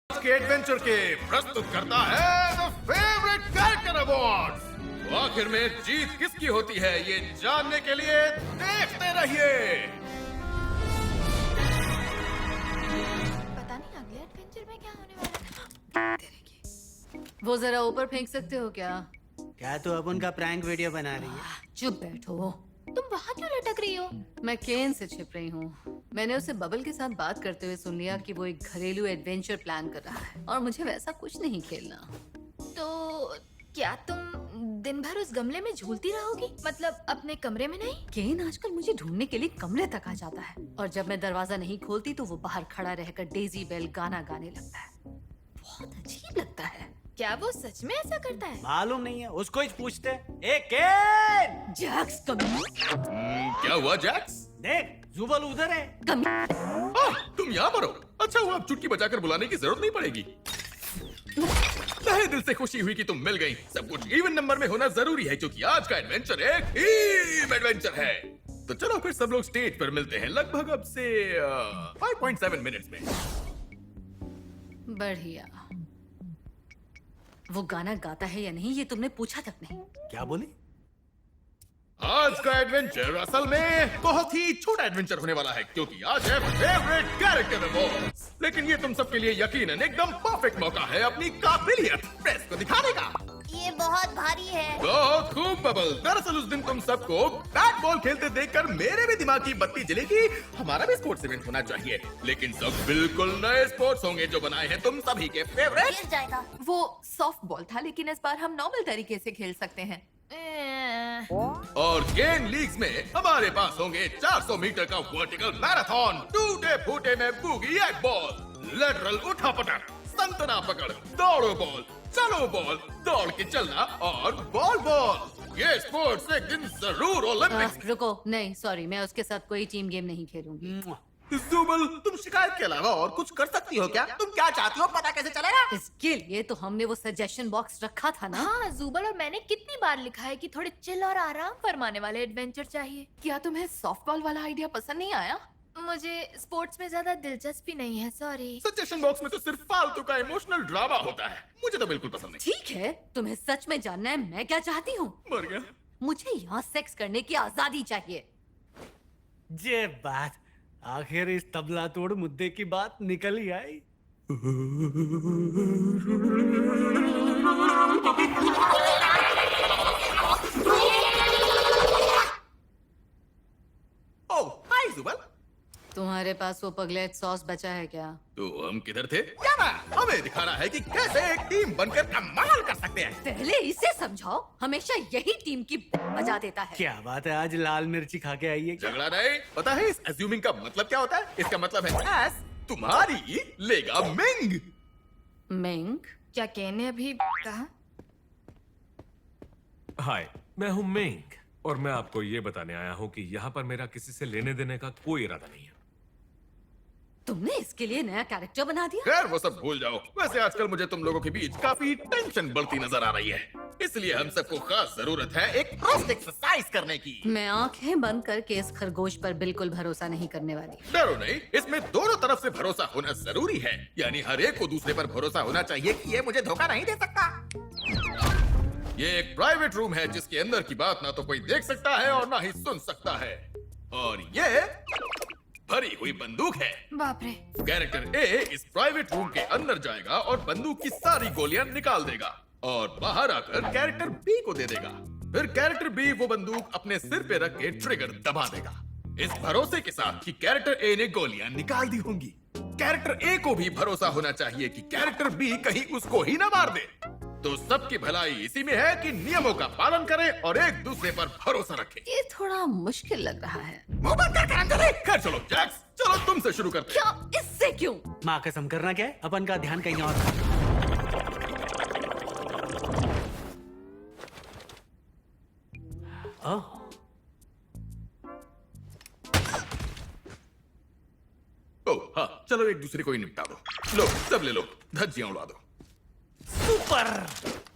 के एडवेंचर के प्रस्तुत करता है द फेवरेट कैरेक्टर अवार्ड। तो आखिर में जीत किसकी होती है ये जानने के लिए देखते रहिए। पता नहीं अगले एडवेंचर में क्या होने वाला है। वो जरा ऊपर फेंक सकते हो क्या? क्या तू अब उनका प्रैंक वीडियो बना रही है? चुप बैठो। तुम वहाँ क्यों लटक रही हो? मैं केन से छिप रही हूँ। मैंने उसे बबल के साथ बात करते हुए सुन लिया कि वो एक घरेलू एडवेंचर प्लान कर रहा है और मुझे वैसा कुछ नहीं खेलना। तो क्या तुम दिन भर उस गमले में झूलती रहोगी? मतलब अपने कमरे में नहीं? केन आजकल मुझे ढूंढने के लिए कमरे तक आ जाता है और जब मैं दरवाजा नहीं खोलती तो वो बाहर खड़ा रहकर डेजी बेल गाना गाने लगता है। बहुत अजीब लगता है। क्या वो सच में ऐसा करता है? मालूम नहीं है, उसको ही पूछते। ए केन! जैक्स क्या हुआ जैक्स? देख, जुबल उधर है। तुम यहाँ पर हो? अच्छा हुआ, अब चुटकी बजाकर बुलाने की जरूरत नहीं पड़ेगी। तहे दिल से खुशी हुई कि तुम मिल गई। सब कुछ इवन नंबर में होना जरूरी है क्योंकि आज का एडवेंचर एक टीम एडवेंचर है। तो चलो फिर सब लोग स्टेज पर मिलते हैं लगभग अब से 5.7 मिनट्स में। बढ़िया। वो गाना गाता है या नहीं ये तुमने पूछा तक नहीं। क्या बोली? आज का एडवेंचर असल में बहुत ही छोटा एडवेंचर होने वाला है क्योंकि आज है फेवरेट कैरेक्टर अवार्ड। लेकिन ये तुम सबके लिए यकीनन एकदम परफेक्ट मौका है अपनी काबिलियत प्रेस को दिखाने का। ये बहुत भारी है। बहुत खूब बबल। दरअसल उस दिन तुम सबको बैट बॉल खेलते देखकर मेरे भी दिमाग की बत्ती जली कि हमारा भी स्पोर्ट्स इवेंट होना चाहिए। लेकिन सब बिल्कुल नए स्पोर्ट्स होंगे जो बनाए हैं तुम सभी के फेवरेट। गिर जाएगा। वो सॉफ्ट बॉल था लेकिन इस बार हम नॉर्मल तरीके से खेल सकते हैं। और गेम लीग्स में हमारे पास होंगे 400 मीटर का वर्टिकल मैराथन, टूटे फूटे में बूगी एक बॉल, लेटरल उठा पटक, संतना पकड़, दौड़ो बॉल, चलो बॉल, दौड़ के चलना और बॉल बॉल। ये स्पोर्ट्स एक दिन जरूर ओलंपिक्स। रुको, नहीं सॉरी, मैं उसके साथ कोई टीम गेम नहीं खेलूंगी। जुबल, तुम शिकायत के अलावा और कुछ कर सकती हो क्या? तुम क्या चाहती हो पता कैसे चलेगा? इसके लिए तो हमने वो सजेशन बॉक्स रखा था ना। हाँ, जुबल और मैंने कितनी बार लिखा है कि थोड़े चिल और आराम फरमाने वाले एडवेंचर चाहिए। क्या तुम्हें सॉफ्ट बॉल वाला आइडिया पसंद नहीं आया? मुझे स्पोर्ट्स में ज्यादा दिलचस्पी नहीं है, सॉरी। सजेशन बॉक्स में तो सिर्फ फालतू का इमोशनल ड्रामा होता है। मुझे तो बिल्कुल पसंद नहीं। ठीक है, तुम्हें सच में जानना है मैं क्या चाहती हूँ? मर गया। मुझे यहाँ सेक्स करने की आजादी चाहिए। ये बात, आखिर इस तबला तोड़ मुद्दे की बात निकल ही आई। ओह, हाय जुबल। तुम्हारे पास वो पगलेट सॉस बचा है क्या? तो हम किधर थे? क्या ना? हमें दिखाना है कि कैसे एक टीम बनकर कमाल कर सकते हैं। पहले इसे समझाओ, हमेशा यही टीम की बजा देता है। क्या बात है, आज लाल मिर्ची खा के आई है क्या? झगड़ा नहीं। पता है इस अज्यूमिंग का मतलब क्या होता है? इसका मतलब है एस तुम्हारी लेगा मिंग। मिंग? क्या केन ने अभी कहा? हाय, मैं हूं मेंग और मैं आपको ये बताने आया हूं कि यहाँ पर मेरा किसी से लेने देने का कोई इरादा नहीं है। तुमने इसके लिए नया कैरेक्टर बना दिया? खैर वो सब भूल जाओ। वैसे आजकल मुझे तुम लोगों के बीच काफी टेंशन बढ़ती नजर आ रही है, इसलिए हम सबको खास जरूरत है एक क्रॉस एक्सरसाइज करने की। मैं आंखें बंद करके इस खरगोश पर बिल्कुल भरोसा नहीं करने वाली। डरो नहीं, इसमें दोनों तरफ से भरोसा होना जरूरी है। यानी हर एक को दूसरे पर भरोसा होना चाहिए कि ये मुझे धोखा नहीं दे सकता। ये एक प्राइवेट रूम है जिसके अंदर की बात ना तो कोई देख सकता है और ना ही सुन सकता है। और ये भरी हुई बंदूक है। बाप रे। कैरेक्टर ए इस प्राइवेट रूम के अंदर जाएगा और बंदूक की सारी गोलियां निकाल देगा और बाहर आकर कैरेक्टर बी को दे देगा। फिर कैरेक्टर बी वो बंदूक अपने सिर पे रख के ट्रिगर दबा देगा, इस भरोसे के साथ कि कैरेक्टर ए ने गोलियां निकाल दी होंगी। कैरेक्टर ए को भी भरोसा होना चाहिए कि कैरेक्टर बी कहीं उसको ही ना मार दे। तो सबकी भलाई इसी में है कि नियमों का पालन करें और एक दूसरे पर भरोसा रखें। ये थोड़ा मुश्किल लग रहा है। मुंह बंद कर अंजलि। खैर चलो जैक्स, चलो तुमसे शुरू करते हैं। क्या? इससे क्यों? माँ कसम, करना क्या है? अपन का ध्यान कहीं और था। ओह, ओह हाँ, चलो एक दूसरे को ही निपटा दो। लो सब ले लो, धज्जियां उड़ा दो। सुपर!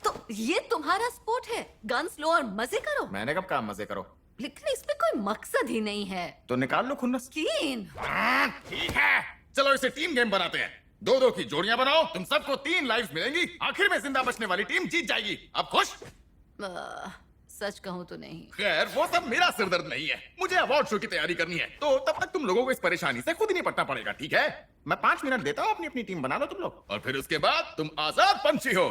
तो ये तुम्हारा स्पोर्ट है, गन्स लो और मजे करो। मैंने कब कहा मजे करो? लेकिन इसमें कोई मकसद ही नहीं है। तो निकाल लो खुन्नस। कीन, ठीक है, चलो इसे टीम गेम बनाते हैं। दो की जोड़ियां बनाओ, तुम सबको 3 लाइव्स मिलेंगी, आखिर में जिंदा बचने वाली टीम जीत जाएगी। अब खुश? सच कहूँ तो नहीं। खैर वो सब मेरा सिरदर्द नहीं है, मुझे अवार्ड शो की तैयारी करनी है, तो तब तक तुम लोगों को इस परेशानी से खुद ही निपटना पड़ेगा, ठीक है? मैं 5 मिनट देता हूँ, अपनी अपनी टीम बना लो तुम लोग, और फिर उसके बाद तुम आजाद पंछी हो।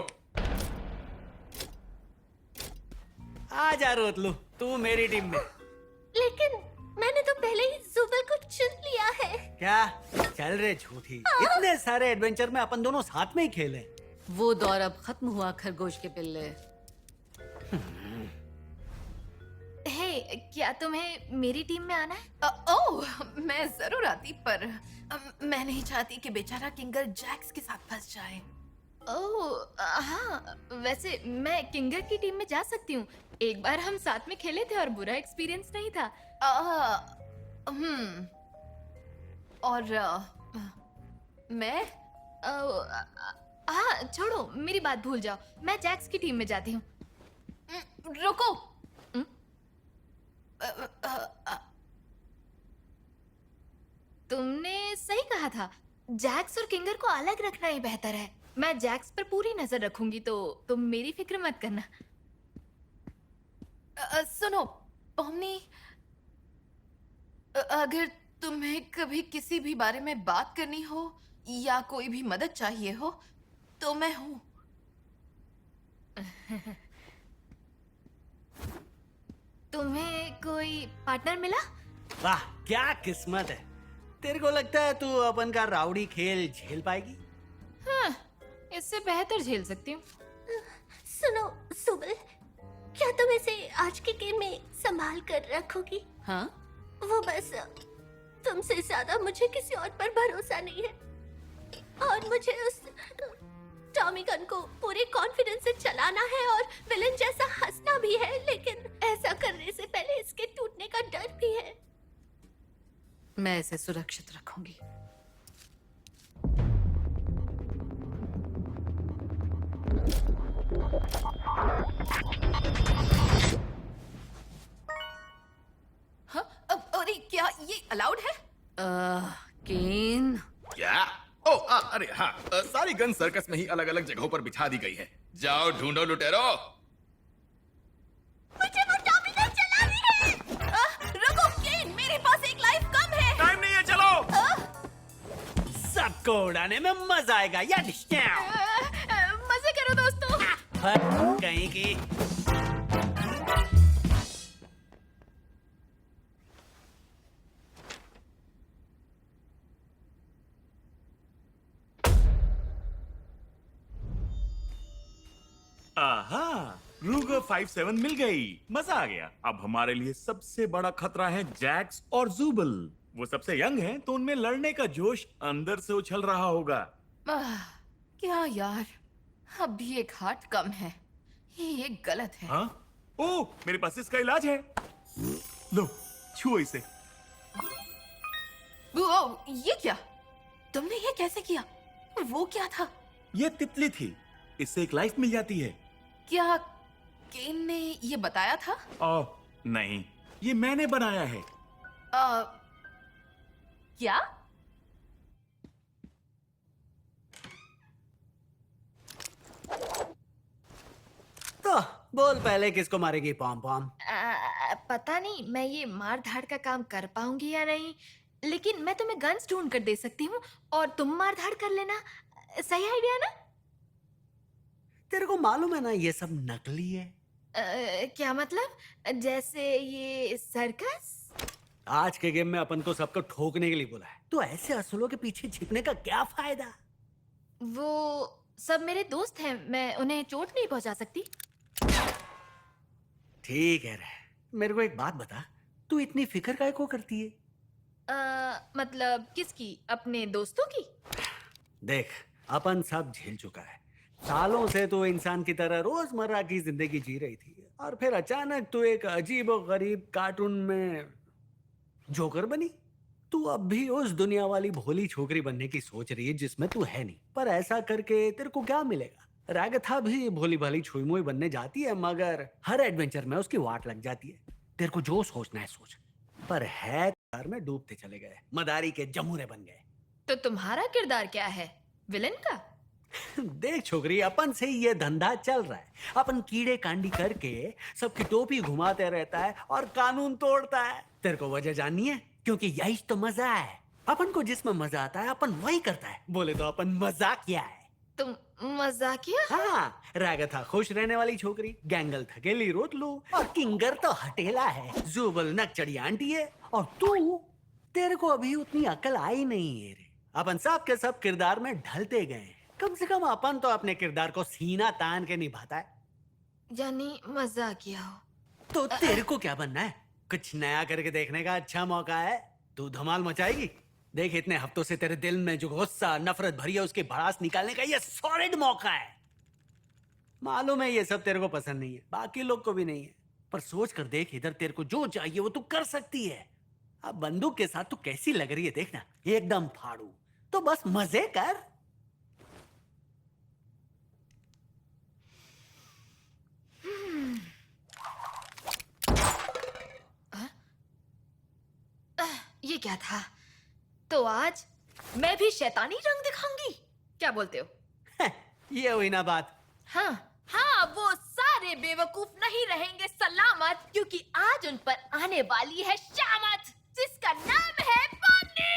आ जा रोतलू, तू मेरी टीम में। लेकिन मैंने तो पहले ही जुबल को चुन लिया है। क्या चल रे झूठी, इतने सारे एडवेंचर में अपन दोनों साथ में ही खेले। वो दौर अब खत्म हुआ खरगोश के पिल्ले। हे, क्या तुम्हें मेरी टीम में आना है? ओह, मैं जरूर आती, पर मैं नहीं चाहती कि बेचारा किंगर जैक्स के साथ फंस जाए। ओह हाँ, वैसे मैं किंगर की टीम में जा सकती हूँ। एक बार हम साथ में खेले थे और बुरा एक्सपीरियंस नहीं था। और मैं हाँ छोड़ो, मेरी बात भूल जाओ, मैं जैक्स की टीम में जाती हूँ। रुको। तुमने सही कहा था, जैक्स और किंगर को अलग रखना ही बेहतर है। मैं जैक्स पर पूरी नजर रखूंगी, तो तुम मेरी फिक्र मत करना। सुनो पोमनी, अगर तुम्हें कभी किसी भी बारे में बात करनी हो या कोई भी मदद चाहिए हो तो मैं हूं। तुम्हें कोई पार्टनर मिला? वाह क्या किस्मत है। तेरे को लगता है तू अपन का राउडी खेल झेल पाएगी? हाँ, इससे बेहतर झेल सकती हूँ। सुनो सुबल, क्या तुम इसे आज के गेम में संभाल कर रखोगी? हाँ, वो बस तुमसे ज्यादा मुझे किसी और पर भरोसा नहीं है, और मुझे उस टॉमी गन को पूरे कॉन्फिडेंस से चलाना है और विलन जैसा हंसना भी है, लेकिन ऐसा करने से पहले इसके टूटने का डर भी है। मैं इसे सुरक्षित रखूंगी। हाँ, अरे क्या ये अलाउड है? केन, क्या? ओ अरे हाँ, सारी गन सर्कस में ही अलग अलग जगहों पर बिछा दी गई है। जाओ ढूंढो लुटेरो। मुझे वो टॉमी गन चलानी है। रुको केन, मेरे पास एक लाइफ कम है। टाइम नहीं है, चलो। सबको उड़ाने में मजा आएगा या मजे करो दोस्तों। कहीं की। आहा, रूगर 57 मिल गई। मजा आ गया। अब हमारे लिए सबसे बड़ा खतरा है जैक्स और जूबल। वो सबसे यंग हैं, तो उनमें लड़ने का जोश अंदर से उछल रहा होगा। क्या यार, अब भी एक हार्ट कम है। ये गलत है। हाँ? ओह, मेरे पास इसका इलाज है। लो, छुओ इसे। वो ये क्या? तुमने ये कैसे किया? वो क्या था? ये तितली थी। इससे एक लाइफ मिल जाती है। क्या केन ने ये बताया था? ओह, नहीं, ये मैंने बनाया है। क्या? तो बोल पहले किसको मारेगी पॉम पॉम? पता नहीं मैं ये मार धाड़ का काम कर पाऊंगी या नहीं, लेकिन मैं तुम्हें गन्स ढूंढ कर दे सकती हूँ और तुम मार धाड़ कर लेना। सही आइडिया ना? तेरे को मालूम है ना ये सब नकली है। क्या मतलब? जैसे ये सर्कस? आज के गेम में अपन को सबको ठोकने के लिए बोला है, तो ऐसे असुलों के पीछे छिपने का क्या फायदा? वो सब मेरे दोस्त हैं, मैं उन्हें चोट नहीं पहुंचा सकती। ठीक है रे, मेरे को एक बात बता, तू इतनी फिक्र काहे को करती है? मतलब किसकी? अपने दोस्तों की? देख, अपन सब झेल चुका है। सालों से तो इंसान की तरह रोजमर्रा की जिंदगी जी रही थी, और फिर अचानक तू एक अजीब और गरीब कार्टून में जोकर बनी। तू अब भी उस दुनिया वाली भोली छोकरी बनने की सोच रही है जिसमें तू है नहीं। पर ऐसा करके तेरे को क्या मिलेगा? रागथा भी भोली भाली छुई मुई बनने जाती है, मगर हर एडवेंचर में उसकी वाट लग जाती है। तेरे को जो सोचना है सोच, पर है में डूबते चले गए, मदारी के जमूरे बन गए। तो तुम्हारा किरदार क्या है? विलन का? देख छोकरी, अपन से ही ये धंधा चल रहा है। अपन कीड़े कांडी करके सबकी टोपी घुमाते रहता है और कानून तोड़ता है। तेरे को वजह जाननी है? क्योंकि यही तो मजा है। अपन को जिसमें मजा आता है अपन वही करता है। बोले तो अपन मजाकिया है। तुम मजाकिया? हाँ, रागथा खुश रहने वाली छोकरी, गैंगल थकेली रोतलू और किंगर तो हटेला है। जुबल नकचड़ी आंटी है और तू, तेरे को अभी उतनी अकल आई नहीं है रे। अपन सब के सब किरदार में ढलते गए हैं। कम से कम अपन तो अपने किरदार को सीना तान के निभाता है। यानी मजाकिया हो? तो तेरे को क्या बनना है? कुछ नया करके देखने का अच्छा मौका है। तू धमाल मचाएगी। देख, इतने हफ्तों से तेरे दिल में जो गुस्सा नफरत भरी है उसकी भड़ास निकालने का ये सॉलिड मौका है। मालूम है ये सब तेरे को पसंद नहीं है, बाकी लोग को भी नहीं है, पर सोच कर देख, इधर तेरे को जो चाहिए वो तू कर सकती है। अब बंदूक के साथ तू कैसी लग रही है देखना, एकदम फाड़ू। तो बस मजे कर। ये क्या था? तो आज मैं भी शैतानी रंग दिखाऊंगी, क्या बोलते हो? ये हुई ना बात। हाँ हाँ, वो सारे बेवकूफ नहीं रहेंगे सलामत, क्योंकि आज उन पर आने वाली है शामत, जिसका नाम है पॉमनी।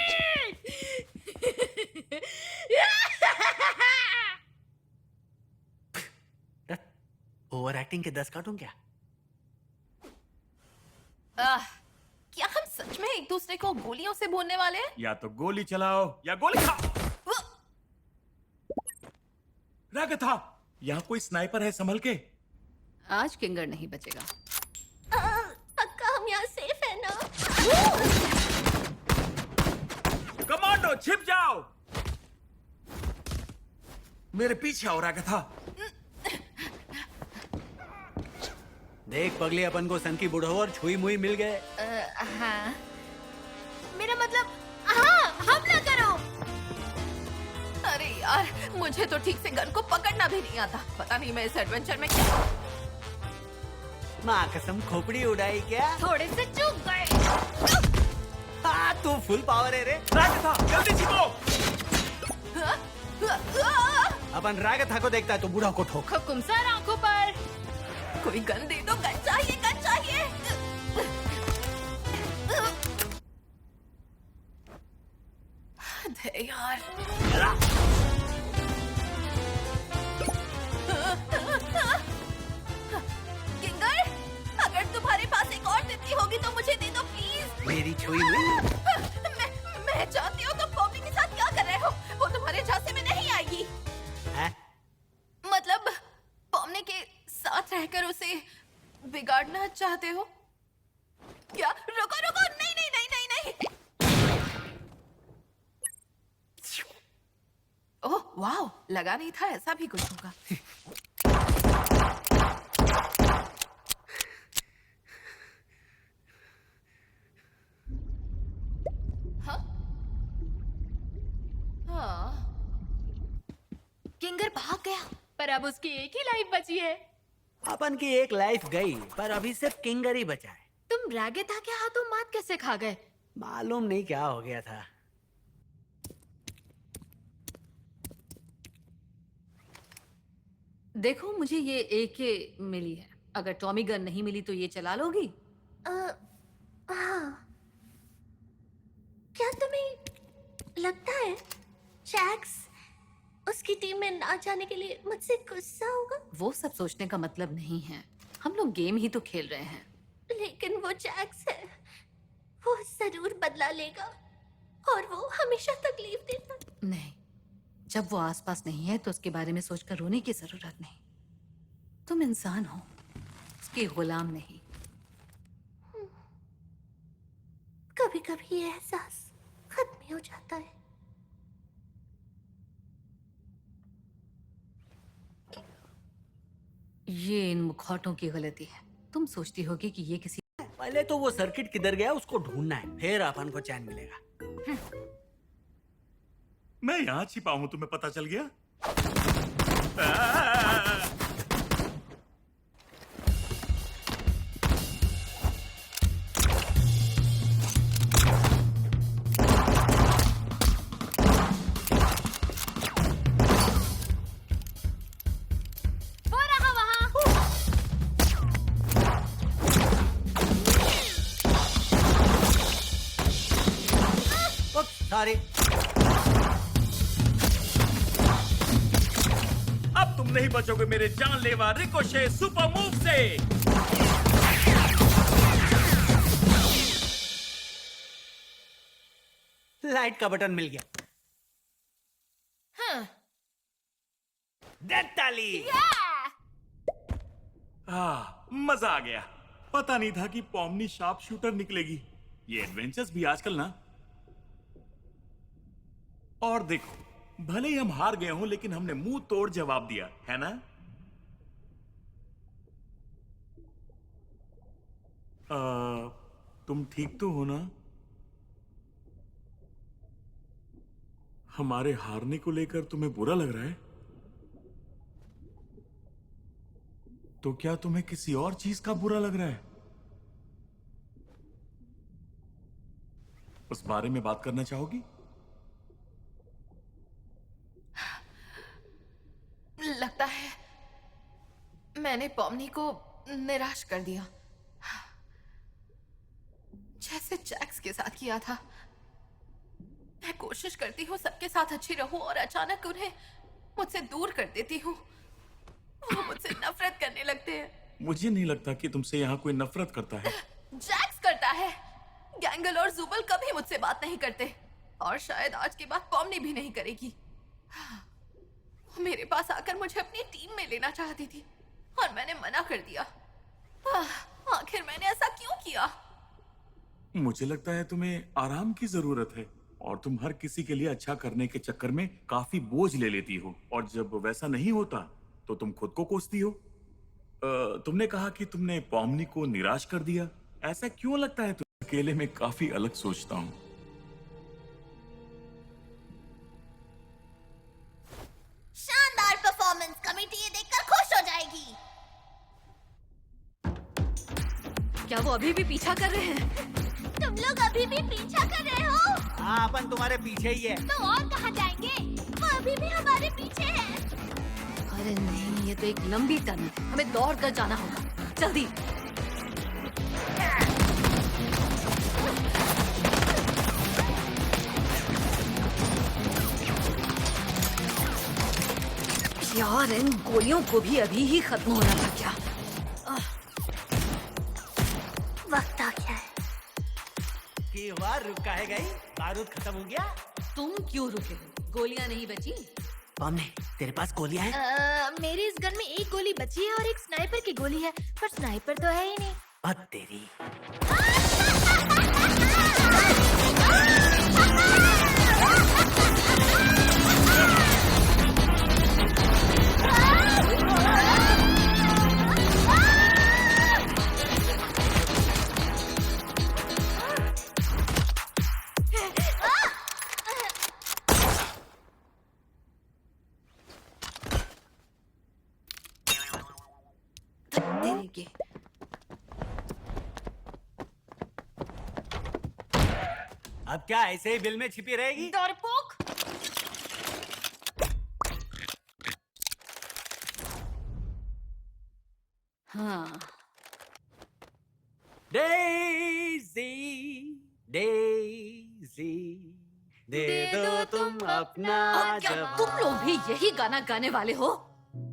ओवर एक्टिंग के 10 काटूं क्या? क्या हम सच में एक दूसरे को गोलियों से भूनने वाले हैं? या तो गोली चलाओ या गोली खाओ। रागथा, यहाँ कोई स्नाइपर है, संभल के। आज किंगर नहीं बचेगा। पक्का हम यहाँ सेफ है ना? कमांडो छिप जाओ। मेरे पीछे आओ रागथा। देख पगली, अपन को सन की बुढ़ो और छुई मुई मिल गए। हाँ, मेरा मतलब, हाँ, हमला करो। अरे यार, मुझे तो ठीक से गन को पकड़ना भी नहीं आता। पता नहीं मैं इस एडवेंचर में क्या। माँ कसम, खोपड़ी उड़ाई क्या? थोड़े से चूक गए। हाँ, तू फुल पावर है रे। रागथा, जल्दी छिपो। अपन रागथा को देखता है तो बूढ़ा को ठोक। हुकुम सर, आंखों पर। कोई गन दे दो, गन चाहिए, गन चाहिए। दे यार। किंगर, अगर तुम्हारे पास एक और तितली होगी तो मुझे दे दो प्लीज। मेरी छुई मुई? मैं जानती हूँ तुम पॉमी के साथ क्या कर रहे हो। वो तुम्हारे झांसे में नहीं आएगी। है? मतलब पॉमी के साथ रहकर उसे बिगाड़ना चाहते हो क्या? रुको रुको, नहीं नहीं नहीं नहीं नहीं। ओह वाह, लगा नहीं था ऐसा भी कुछ होगा। हाँ हाँ, किंगर भाग गया, पर अब उसकी एक ही लाइफ बची है। अपन की एक लाइफ गई, पर अभी सिर्फ किंगर ही बचा है। तुम रागेथा के हाथों मात कैसे खा गए? मालूम नहीं क्या हो गया था। देखो, मुझे ये एके मिली है। अगर टॉमी गन नहीं मिली तो ये चला लोगी? हाँ। क्या तुम्हें लगता है जैक्स उसकी टीम में ना जाने के लिए मुझसे गुस्सा होगा? वो सब सोचने का मतलब नहीं है। हम लोग गेम ही तो खेल रहे हैं। लेकिन वो जैक्स है, वो जरूर बदला लेगा और वो हमेशा तकलीफ देता है। नहीं, जब वो आसपास नहीं है तो उसके बारे में सोचकर रोने की जरूरत नहीं। तुम इंसान हो, उसके गुलाम नहीं। कभी कभी ये एहसास खत्म ही हो जाता है। ये इन मुखौटों की गलती है। तुम सोचती होगी कि ये किसी पहले तो वो सर्किट किधर गया उसको ढूंढना है, फिर अपन को चैन मिलेगा। मैं यहाँ छिपा हूँ, तुम्हें पता चल गया? सॉरी। अब तुम नहीं बचोगे मेरे जानलेवा रिकोशे सुपर मूव से। लाइट का बटन मिल गया। हाँ। ताली। मजा आ गया। पता नहीं था कि पॉमनी शार्प शूटर निकलेगी। ये एडवेंचर्स भी आजकल ना। और देखो, भले ही हम हार गए हों, लेकिन हमने मुंह तोड़ जवाब दिया है ना। तुम ठीक तो हो ना? हमारे हारने को लेकर तुम्हें बुरा लग रहा है? तो क्या तुम्हें किसी और चीज का बुरा लग रहा है? उस बारे में बात करना चाहोगी? लगता है मैंने पॉमनी को निराश कर दिया, जैसे जैक्स के साथ किया था। मैं कोशिश करती हूँ सबके साथ अच्छी रहूं और अचानक उन्हें मुझसे दूर कर देती हूँ। वो मुझसे नफरत करने लगते हैं। मुझे नहीं लगता कि तुमसे यहाँ कोई नफरत करता है। जैक्स करता है। गैंगल और जुबल कभी मुझसे बात नहीं करते, और शायद आज के बाद पॉमनी भी नहीं करेगी। वो मेरे पास आकर मुझे अपनी टीम में लेना चाहती थी, और मैंने मना कर दिया। आखिर मैंने ऐसा क्यों किया? मुझे लगता है तुम्हें आराम की जरूरत है, और तुम हर किसी के लिए अच्छा करने के चक्कर में काफी बोझ ले लेती हो, और जब वैसा नहीं होता तो तुम खुद को कोसती हो। तुमने कहा कि तुमने पॉमनी को निराश कर दिया। ऐसा क्यों लगता है? तुम अकेले में काफी अलग सोचता हूं। शानदार परफॉर्मेंस। कमेटी ये देखकर खुश हो जाएगी। क्या वो अभी भी पीछा कर रहे हैं? तुम लोग अभी भी पीछा कर रहे हो? हाँ, अपन तुम्हारे पीछे ही है। तो और कहाँ जाएंगे? वो अभी भी हमारे पीछे है। अरे नहीं, ये तो एक लंबी टर्न है, हमें दौड़ कर जाना होगा। जल्दी। यार, इन गोलियों को भी अभी ही खत्म होना था क्या? वक्त आ गया है। की हुआ? रुक काहे गई? बारूद खत्म हो गया? तुम क्यों रुके? गोलियां नहीं बची? पॉमनी, तेरे पास गोलियां हैं? मेरे इस गन में एक गोली बची है और एक स्नाइपर की गोली है, पर स्नाइपर तो है ही नहीं। हद तेरी। के अब क्या ऐसे ही बिल में छिपी रहेगी? डरपोक। हाँ, डेज़ी, डेज़ी, दे दो तुम अपना और क्या जवाब। तुम लोग भी यही गाना गाने वाले हो?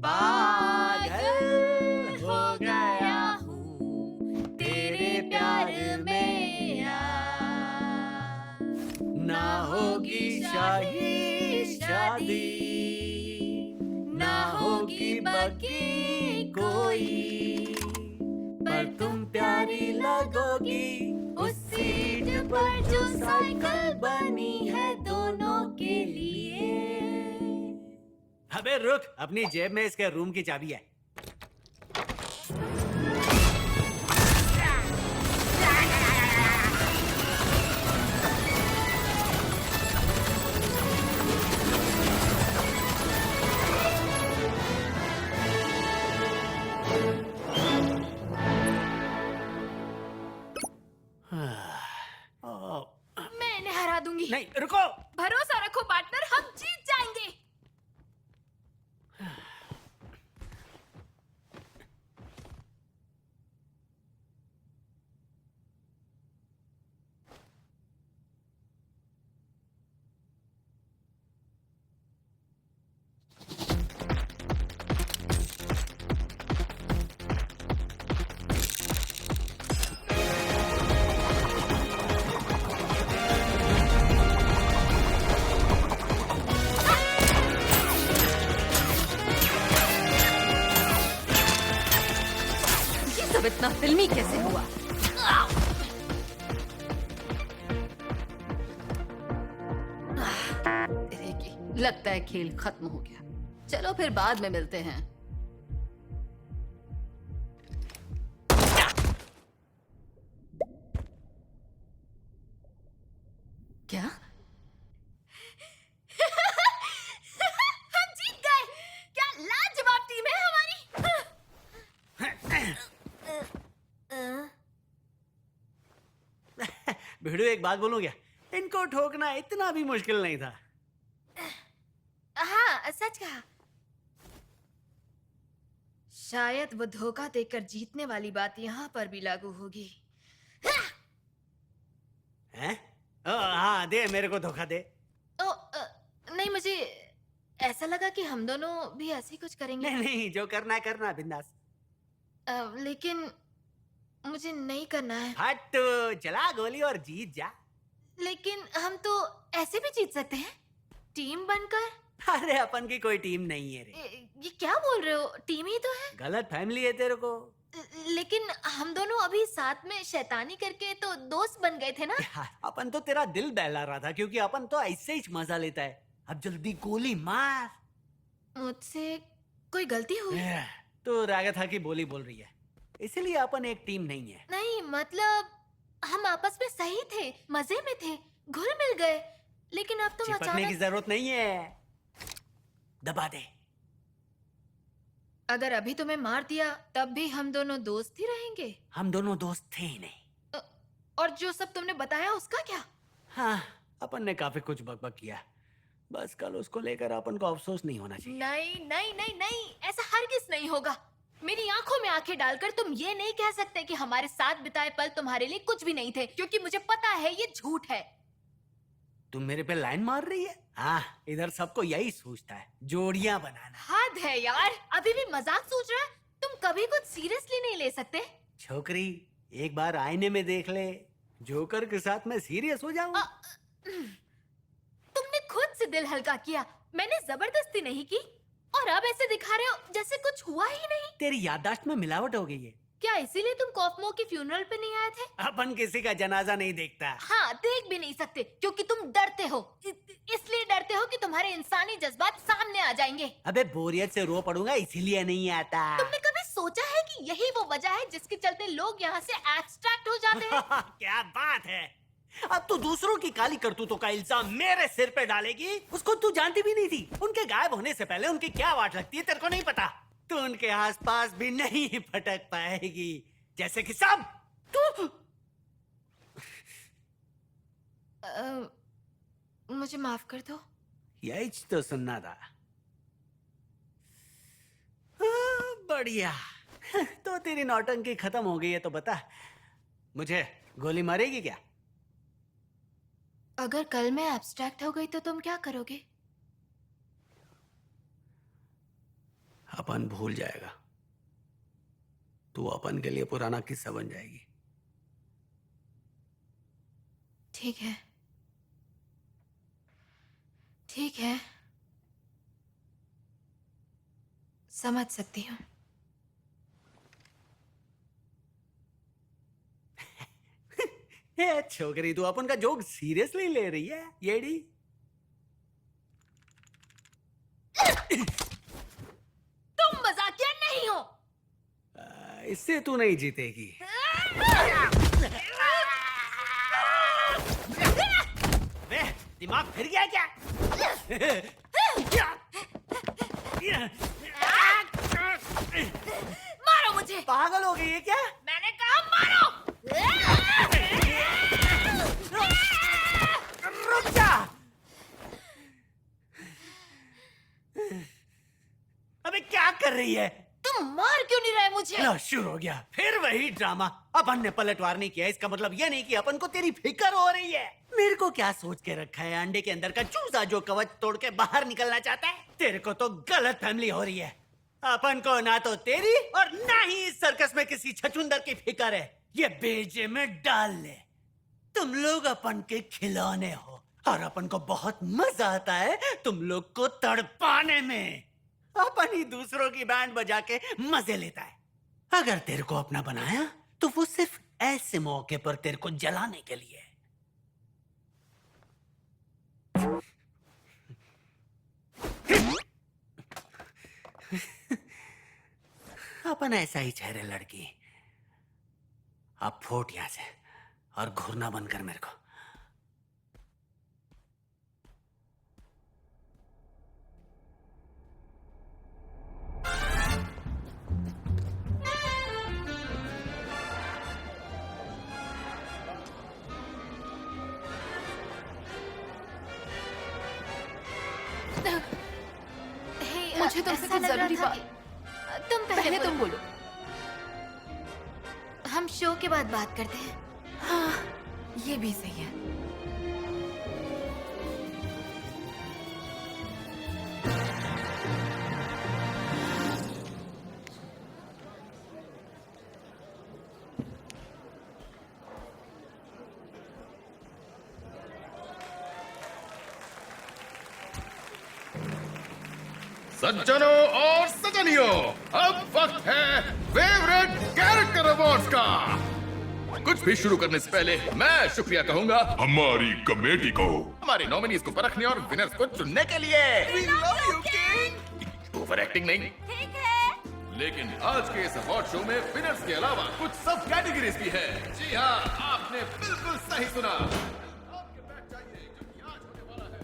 पागल हो गया हूँ तेरे प्यार में ना होगी शाही शादी, ना होगी बाकी कोई, पर तुम प्यारी लगोगी उस सीट पर जो साइकिल बनी है दोनों के लिए। अबे रुक, अपनी जेब में इसके रूम की चाबी है। मैं इन्हें हरा दूंगी। नहीं, रुको। भरोसा रखो पार्टनर, हम जीत जाएंगे। सब इतना फिल्मी कैसे हुआ? देखिए, लगता है खेल खत्म हो गया। चलो फिर बाद में मिलते हैं। क्या? हम जीत गए। क्या लाजवाब टीम है हमारी। भिड़ू, एक बात बोलूं क्या? इनको ठोकना इतना भी मुश्किल नहीं था। हाँ, सच कहा। शायद वो धोखा देकर जीतने वाली बात यहाँ पर भी लागू होगी। हैं? हाँ, दे मेरे को धोखा दे। नहीं, मुझे ऐसा लगा कि हम दोनों भी ऐसे ही कुछ करेंगे। नहीं नहीं, जो करना है करना, बिंदास। लेकिन मुझे नहीं करना है। हट, चला गोली और जीत जा। लेकिन हम तो ऐसे भी जीत सकते हैं, टीम बनकर। अरे अपन की कोई टीम नहीं है रे। ये क्या बोल रहे हो? टीम ही तो है। गलत फैमिली है तेरे को। लेकिन हम दोनों अभी साथ में शैतानी करके तो दोस्त बन गए थे ना। यार, अपन तो तेरा दिल बहला रहा था, क्योंकि अपन तो ऐसे ही मजा लेता है। अब जल्दी गोली मार। मुझसे कोई गलती हुई? तो रागा था कि बोली बोल रही है, इसीलिए अपन एक टीम नहीं है। नहीं, मतलब हम आपस में सही थे, मजे में थे, घुल मिल गए। लेकिन अब तुम चिपकने की अचानक। जरूरत नहीं है, दबा दे। अगर अभी तुम्हें मार दिया तब भी हम दोनों दोस्त ही रहेंगे। हम दोनों दोस्त थे ही नहीं। और जो सब तुमने बताया उसका क्या? हाँ, अपन ने काफी कुछ बकबक किया। बस कल उसको लेकर अपन को अफसोस नहीं होना चाहिए। नहीं नहीं नहीं नहीं, ऐसा हरगिज नहीं होगा। मेरी आंखों में आंखें डालकर तुम ये नहीं कह सकते कि हमारे साथ बिताए पल तुम्हारे लिए कुछ भी नहीं थे, क्योंकि मुझे पता है ये झूठ है। तुम मेरे पे लाइन मार रही है? हाँ, इधर सबको यही सोचता है, जोड़ियां बनाना। हद है यार, अभी भी मजाक सोच रहा है। तुम कभी कुछ सीरियसली नहीं ले सकते। छोकरी, एक बार आईने में देख ले, जोकर के साथ मैं सीरियस हो जाऊं। तुमने खुद से दिल हल्का किया, मैंने जबरदस्ती नहीं की। और अब ऐसे दिखा रहे हो जैसे कुछ हुआ ही नहीं। तेरी याददाश्त में मिलावट हो गई है। क्या इसीलिए तुम कॉफमो के फ्यूनरल पे नहीं आए थे? अपन किसी का जनाजा नहीं देखता। हाँ, देख भी नहीं सकते क्योंकि तुम डरते हो। इसलिए डरते हो कि तुम्हारे इंसानी जज्बात सामने आ जाएंगे। अबे बोरियत से रो पड़ूंगा इसीलिए नहीं आता। तुमने कभी सोचा है कि यही वो वजह है जिसके चलते लोग यहाँ से एब्स्ट्रैक्ट हो जाते हैं? क्या बात है! अब तू दूसरों की काली करतूतों का इल्जाम मेरे सिर पे डालेगी। उसको तू जानती भी नहीं थी। उनके गायब होने से पहले उनकी क्या वाट लगती है तेरे को नहीं पता। तू उनके आसपास भी नहीं फटक पाएगी, जैसे कि सब तू। मुझे माफ कर दो। यही तो सुनना था। बढ़िया। तो तेरी नौटंकी खत्म हो गई है तो बता, मुझे गोली मारेगी क्या? अगर कल मैं एब्स्ट्रैक्ट हो गई तो तुम क्या करोगे? अपन भूल जाएगा। तू अपन के लिए पुराना किस्सा बन जाएगी। ठीक है, ठीक है, समझ सकती हूँ। छोकरी, तू अपन का जोक सीरियसली ले रही है येड़ी? तुम मजाकिया नहीं हो। इससे तू नहीं जीतेगी। वे, दिमाग फिर गया क्या? मारो मुझे। पागल हो गई है क्या? मैंने कहा मारो। रुक जा। अबे क्या कर रही है? तुम मार क्यों नहीं रहे मुझे? लो, शुरू हो गया फिर वही ड्रामा। अपन ने पलटवार नहीं किया, इसका मतलब ये नहीं कि अपन को तेरी फिक्र हो रही है। मेरे को क्या सोच के रखा है, अंडे के अंदर का चूजा जो कवच तोड़ के बाहर निकलना चाहता है? तेरे को तो गलत फैमिली हो रही है। अपन को ना तो तेरी और ना ही इस सर्कस में किसी छछूंदर की फिक्र है। ये बेजे में डाल ले। तुम लोग अपन के खिलौने हो और अपन को बहुत मजा आता है तुम लोग को तड़पाने में। अपन ही दूसरों की बैंड बजा के मजे लेता है। अगर तेरे को अपना बनाया तो वो सिर्फ ऐसे मौके पर तेरे को जलाने के लिए। अपन ऐसा ही चेहरे लड़की। अब फोट यहां से और घूरना बंद कर मेरे को। हे, मुझे तुमसे ऐसा कुछ लग रहा जरूरी था बात। कि- तुम पहले पहले तुम बोलो। बोलो। हम शो के बाद बात करते हैं। हाँ, ये भी सही है। सज्जनों और सजनियों, अब वक्त है फेवरेट कैरेक्टर अवार्ड्स का। कुछ भी शुरू करने से पहले मैं शुक्रिया कहूंगा हमारी कमेटी को। हमारे नॉमिनीज को परखने और विनर्स को चुनने के लिए। ओवर एक्टिंग नहीं, ठीक है। लेकिन आज के इस अवार्ड शो में विनर्स के अलावा कुछ सब कैटेगरीज भी है। जी हाँ, आपने बिल्कुल सही सुना। आपके बैठ जाइए, क्योंकि आज होने वाला है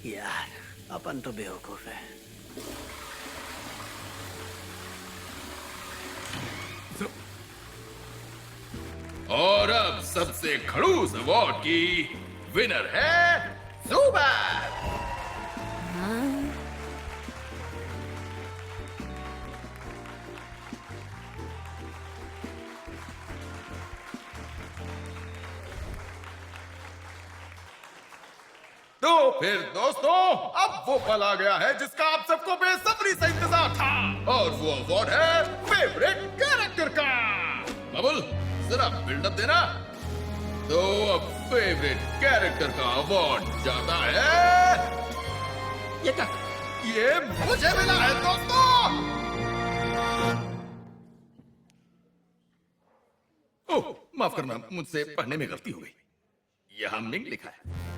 यार अपन तो बेवकूफ है। और अब सबसे खड़ूस अवार्ड की विनर है जुबैर। तो फिर दोस्तों, अब वो पल आ गया है जिसका आप सबको बेसब्री से इंतजार था, और वो अवार्ड है फेवरेट कैरेक्टर का। बबुल, जरा बिल्डअप देना। तो अब फेवरेट कैरेक्टर का अवार्ड जाता है, ये क्या, ये मुझे मिला है दोस्तों। ओह, माफ करना, मुझसे पढ़ने में गलती हो गई। यहां मिंग लिखा है।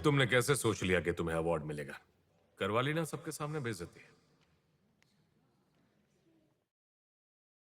तुमने कैसे सोच लिया कि तुम्हें अवार्ड मिलेगा? करवा ली ना सबके सामने बेइज्जती।